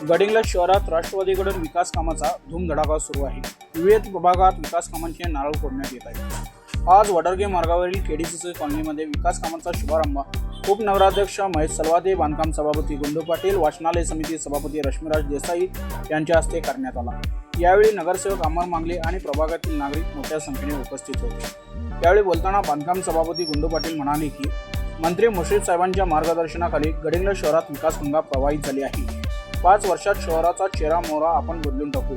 गडिंग्लज शहरात राष्ट्रवादीकडून विकास कामाचा धूमधडाका सुरू आहे। विविध विभागात विकास कामांचे नारळ फोडण्यात येत आहे। आज वडरगे मार्गावरील केडीसीसी कॉलनीमध्ये विकास कामांचा शुभारंभ उपनगराध्यक्ष महेश सलवादे, बांधकाम सभापती गुंडू पाटील, वाचनालय समिती सभापती रश्मीराज देसाई यांच्या हस्ते करण्यात आला। यावेळी नगरसेवक अमर मांगले आणि प्रभागातील नागरिक मोठ्या संख्येने उपस्थित होते। यावेळी बोलताना बांधकाम सभापती गुंडू पाटील म्हणाले की मंत्री मुश्रीफ साहेबांच्या मार्गदर्शनाखाली गडिंग्लज शहरात विकास गंगा प्रवाहित झाली आहे। 5 वर्षात शहराचा चेहरा मोहरा आपण बदलून टाकू।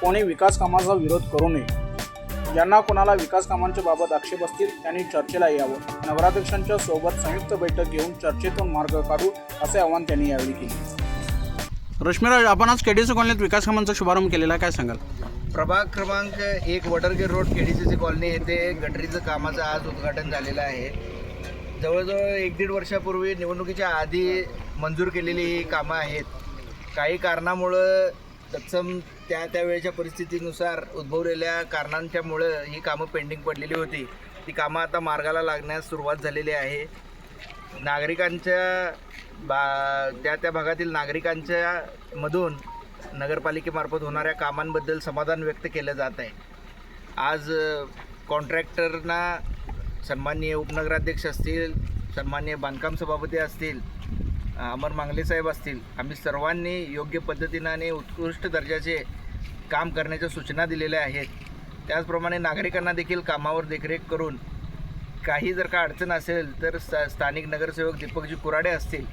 कोणी विकास कामाचा विरोध करू नये। ज्यांना कोणाला विकास कामांच्या बाबत आक्षेप असतील त्यांनी चर्चेला यावं। नगराध्यक्षांच्या सोबत संयुक्त बैठक घेऊन चर्चेतून मार्ग काढू असे आवाहन त्यांनी यावेळी केले। रश्मीराज, आपण आज केडीसी कॉलनीत विकास कामांचा शुभारंभ केलेला, काय सांगाल? प्रभाग क्रमांक 1 वडरगे रोड केडीसीसी कॉलनी येथे गटरीचं कामाचं आज उद्घाटन झालेलं आहे। जवळजवळ 1-1.5 वर्षापूर्वी निवडणुकीच्या आधी मंजूर केलेली ही कामं आहेत। काही कारणामुळं तत्सम त्यावेळेच्या परिस्थितीनुसार उद्भवलेल्या कारणांच्यामुळं ही कामं पेंडिंग पडलेली होती। ती कामं आता मार्गाला लागण्यास सुरुवात झालेली आहे। नागरिकांच्या त्या भागातील नागरिकांच्या मधून नगरपालिकेमार्फत होणाऱ्या कामांबद्दल समाधान व्यक्त केलं जात आहे। आज कॉन्ट्रॅक्टरना सन्माननीय उपनगराध्यक्ष असतील, सन्माननीय बांधकाम सभापती असतील, अमर मांगले साहेब असतील, आम्ही सर्वांनी योग्य पद्धतीने आणि उत्कृष्ट दर्जाचे काम करण्याच्या सूचना दिलेल्या आहेत। त्याचप्रमाणे नागरिकांना देखील कामावर देखरेख करून काही जर का अडचण असेल तर स्थानिक नगरसेवक दीपकजी कुराडे असतील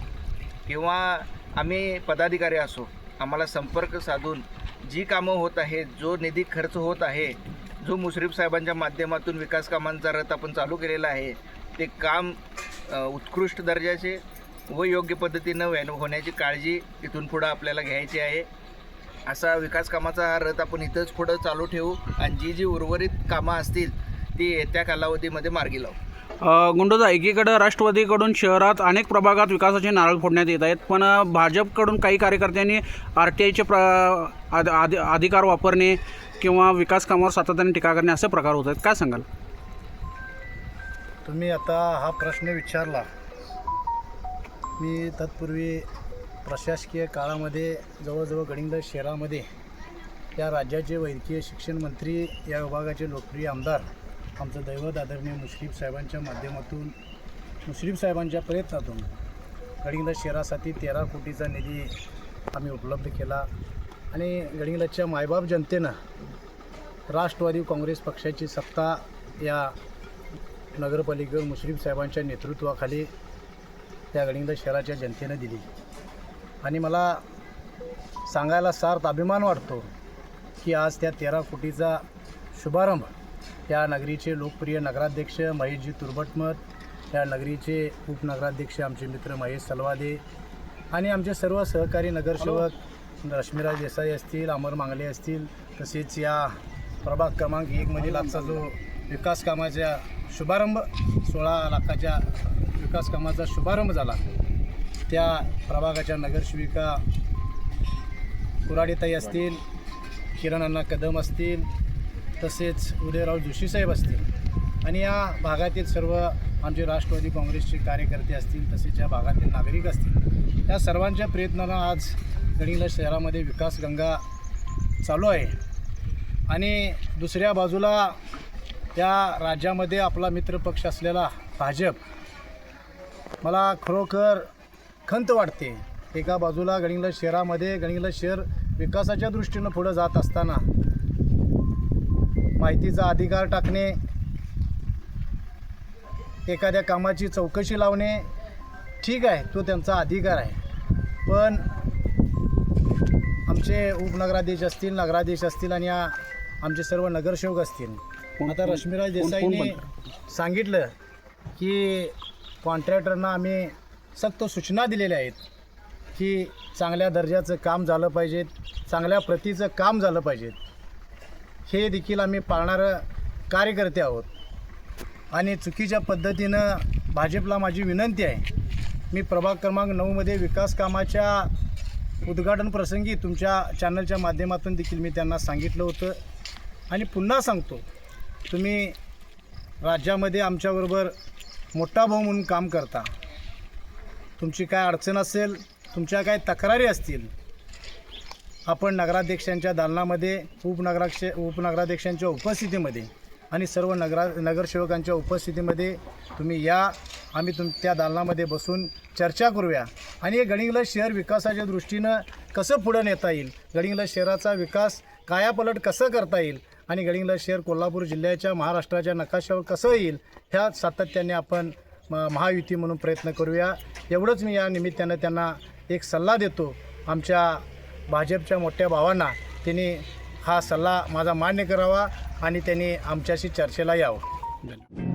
किंवा आम्ही पदाधिकारी असो, आम्हाला संपर्क साधून जी कामं होत आहेत, जो निधी खर्च होत आहे, जो मुश्रीफ साहेबांच्या माध्यमातून विकास कामांचा रथ आपण चालू केलेला आहे, ते काम उत्कृष्ट दर्जाचे व योग्य पद्धतीनं होण्याची काळजी इथून पुढं आपल्याला घ्यायची आहे। असा विकास कामाचा हा रथ आपण इथंच पुढं चालू ठेवू आणि जी उर्वरित कामं असतील ती येत्या कालावधीमध्ये मार्गी लावू। गुंडोजा, एकीकडे राष्ट्रवादीकडून शहरात अनेक प्रभागात विकासाचे नारळ फोडण्यात येत आहेत, पण भाजपकडून काही कार्यकर्त्यांनी RTIचे अधिकार वापरणे किंवा विकास कामावर सातत्याने टीका करणे असे प्रकार होत आहेत, काय सांगाल? तुम्ही आता हा प्रश्न विचारला। मी तत्पूर्वी प्रशासकीय काळामध्ये जवळजवळ गडिंग्लज शहरामध्ये या राज्याचे वैद्यकीय शिक्षण मंत्री, या विभागाचे लोकप्रिय आमदार, आमचं दैवत आदरणीय मुश्रीफ साहेबांच्या माध्यमातून, मुश्रीफ साहेबांच्या प्रयत्नातून गडिंग्लज शहरासाठी 13 कोटीचा निधी आम्ही उपलब्ध केला आणि गडिंग्लजच्या मायबाप जनतेनं राष्ट्रवादी काँग्रेस पक्षाची सत्ता या नगरपालिकेवर मुश्रीफ साहेबांच्या नेतृत्वाखाली त्या गडिंग्लज शहराच्या जनतेनं दिली आणि मला सांगायला सार्थ अभिमान वाटतो की आज त्या 13 कोटीचा शुभारंभ त्या नगरीचे लोकप्रिय नगराध्यक्ष महेशजी तुर्भटमत, त्या नगरीचे उपनगराध्यक्ष आमचे मित्र महेश सलवादे आणि आमचे सर्व सहकारी नगरसेवक रश्मीराज देसाई असतील, अमर मांगले असतील, तसेच या प्रभाग क्रमांक 1 मधील आजचा जो विकास कामाचा शुभारंभ 16 लाखाच्या विकास कामाचा शुभारंभ झाला, त्या प्रभागाच्या नगरसेविका कुराडेताई असतील, किरण अण्णा कदम असतील, तसेच उदयराव जोशी साहेब असतील आणि या भागातील सर्व आमचे राष्ट्रवादी काँग्रेसचे कार्यकर्ते असतील, तसेच या भागातील नागरिक असतील, या सर्वांच्या प्रयत्नानं आज गडिंग्लज शहरामध्ये विकास गंगा चालू आहे। आणि दुसऱ्या बाजूला या राज्यामध्ये आपला मित्रपक्ष असलेला भाजप, मला खरोखर खंत वाटते। एका बाजूला गडिंग्लज शहरामध्ये गडिंग्लज शहर विकासाच्या दृष्टीनं पुढं जात असताना माहितीचा अधिकार टाकणे, एखाद्या कामाची चौकशी लावणे, ठीक आहे, तो त्यांचा अधिकार आहे, पण आमचे उपनगराध्यक्ष असतील, नगराध्यक्ष असतील आणि आमचे सर्व नगरसेवक असतील, आता रश्मीराज देसाईंनी सांगितलं की कॉन्ट्रॅक्टरना आम्ही सक्त सूचना दिलेल्या आहेत की चांगल्या दर्जाचं काम झालं पाहिजे, चांगल्या प्रतीचं काम झालं पाहिजे, हे देखील आम्ही पाळणारं कार्यकर्ते आहोत। आणि चुकीच्या पद्धतीनं भाजपला माझी विनंती आहे, मी प्रभाग क्रमांक 9मध्ये विकास कामाच्या उद्घाटन प्रसंगी तुमच्या चॅनलच्या माध्यमातून देखील मी त्यांना सांगितलं होतं आणि पुन्हा सांगतो, तुम्ही राज्यामध्ये आमच्याबरोबर मोठा भाऊ म्हणून काम करता, तुमची काय अडचण असेल, तुमच्या काय तक्रारी असतील आपण नगराध्यक्षांच्या दालनामध्ये उपनगराध्यक्षांच्या उपस्थितीमध्ये आणि सर्व नगरसेवकांच्या उपस्थितीमध्ये तुम्ही या. आम्ही त्या दालनामध्ये बसून चर्चा करूया आणि हे गडिंग्लज शहर विकासाच्या दृष्टीनं कसं पुढे नेता येईल, गडिंग्लज शहराचा विकास कायापलट कसं करता येईल आणि गडिंग्लज शहर कोल्हापूर जिल्ह्याच्या महाराष्ट्राच्या नकाशावर कसं येईल ह्या सातत्याने आपण महायुती म्हणून प्रयत्न करूया. एवढंच मी या निमित्तानं त्यांना एक सल्ला देतो. आमच्या भाजपच्या मोठ्या भावांना त्यांनी हा सल्ला माझा मान्य करावा आणि त्यांनी आमच्याशी चर्चेला यावं.